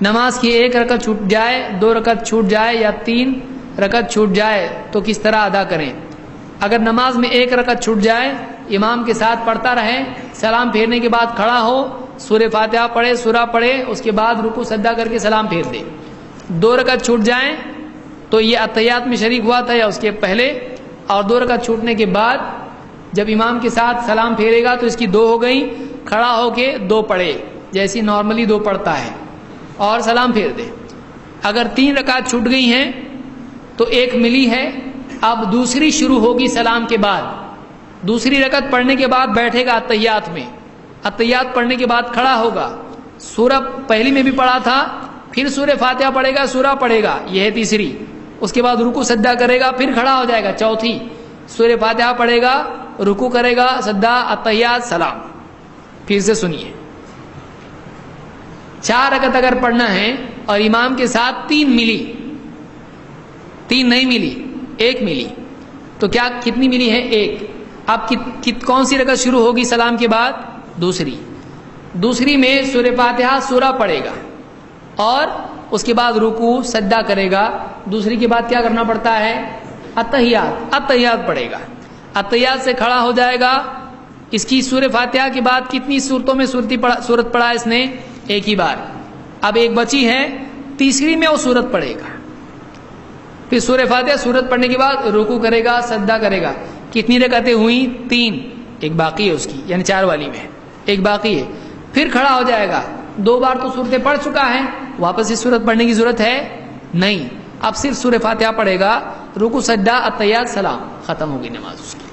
نماز کی 1 رکعت چھوٹ جائے، 2 رکعت چھوٹ جائے یا 3 رکعت چھوٹ جائے تو کس طرح ادا کریں؟ اگر نماز میں 1 رکعت چھوٹ جائے، امام کے ساتھ پڑھتا رہے، سلام پھیرنے کے بعد کھڑا ہو، سورہ فاتحہ پڑھے، سورہ پڑھے، اس کے بعد رکوع سجدہ کر کے سلام پھیر دے۔ 2 رکعت چھوٹ جائیں تو یہ اتحیات میں شریک ہوا تھا یا اس کے پہلے، اور 2 رکعت چھوٹنے کے بعد جب امام کے ساتھ سلام پھیرے گا تو اس کی 2 ہو گئی، کھڑا ہو کے 2 پڑھے جیسی نارملی 2 پڑھتا ہے اور سلام پھیر دے۔ اگر 3 رکعت چھوٹ گئی ہیں تو 1 ملی ہے، اب دوسری شروع ہوگی سلام کے بعد، دوسری رکعت پڑھنے کے بعد بیٹھے گا اتحیات میں، اتحیات پڑھنے کے بعد کھڑا ہوگا، سورہ پہلی میں بھی پڑھا تھا، پھر سورہ فاتحہ پڑھے گا، سورہ پڑھے گا، یہ ہے تیسری، اس کے بعد رکوع سجدہ کرے گا، پھر کھڑا ہو جائے گا، چوتھی، سورہ فاتحہ پڑھے گا، رکوع کرے گا، سجدہ، اتحیات، سلام۔ پھر سے سنیے، 4 رکعت اگر پڑھنا ہے اور امام کے ساتھ 3 ملی، 3 نہیں ملی، 1 ملی، تو کیا کتنی ملی ہے؟ 1۔ اب کون سی رکعت شروع ہوگی سلام کے بعد؟ دوسری میں سورہ فاتحہ سورہ پڑھے گا اور اس کے بعد رکوع سجدہ کرے گا۔ دوسری کے بعد کیا کرنا پڑتا ہے؟ اتحیات پڑھے گا، اتحیات سے کھڑا ہو جائے گا۔ اس کی سورہ فاتحہ کے بعد کتنی صورتوں میں سورت پڑھا اس نے؟ 1 ہی بار۔ اب 1 بچی ہے، تیسری میں وہ سورت پڑھے گا، پھر سورہ فاتحہ سورت پڑھنے کے بعد رکوع کرے گا، سجدہ کرے گا۔ کتنی رکعتیں ہوئیں؟ 3، 1 باقی ہے اس کی، یعنی 4 والی میں 1 باقی ہے، پھر کھڑا ہو جائے گا۔ 2 بار تو سورتیں پڑھ چکا ہے، واپس سے سورت پڑھنے کی ضرورت ہے نہیں، اب صرف سورہ فاتحہ پڑھے گا، رکوع سجدہ اتحیات سلام، ختم ہوگی نماز اس کی۔